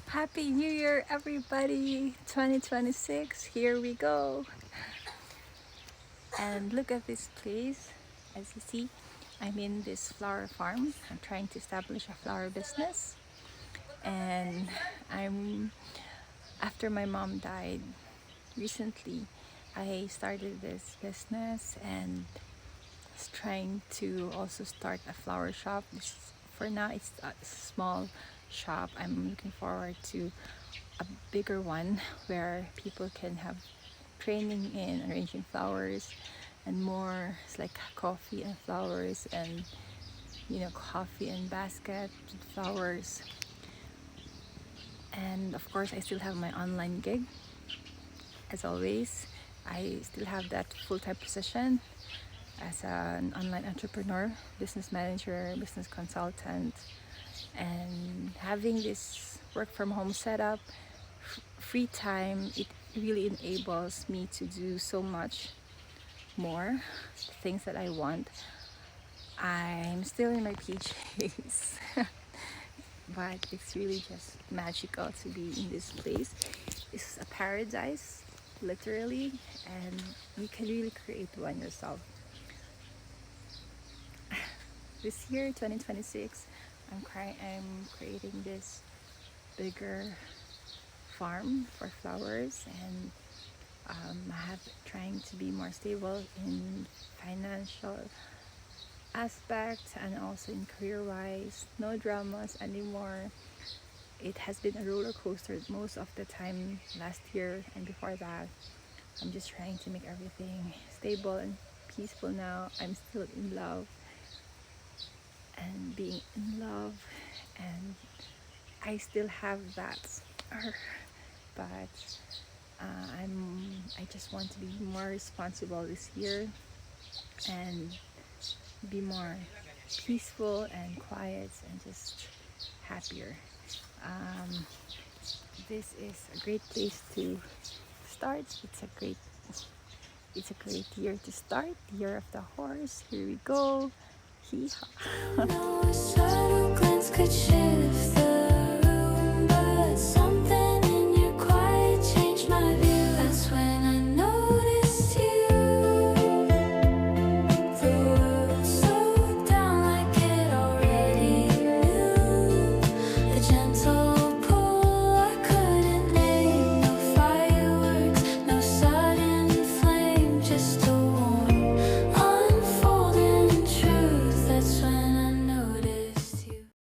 Happy New Year, everybody! 2026, here we go! And look at this place. As you see, I'm in this flower farm. I'm trying to establish a flower business. And after my mom died recently, I started this business and was trying to also start a flower shop. For now, it's a small shop. I'm looking forward to a bigger one where people can have training in arranging flowers and more. It's like coffee and flowers, and coffee and basket with flowers. And of course, I still have my online gig. As always, I still have that full-time position as an online entrepreneur, business manager, business consultant. And having this work from home setup, free time, it really enables me to do so much more things that I want. I'm still in my PJs, but it's really just magical to be in this place. It's a paradise, literally, and you can really create one yourself. This year, 2026, I'm creating this bigger farm for flowers, and I have trying to be more stable in financial aspect and also in career-wise. No dramas anymore. It has been a roller coaster most of the time last year and before that. I'm just trying to make everything stable and peaceful now. I'm still in love and being in love, and I still have that, but I just want to be more responsible this year and be more peaceful and quiet and just happier. This is a great place to start. It's a great year to start. Year of the horse. Here we go. Hee-haw.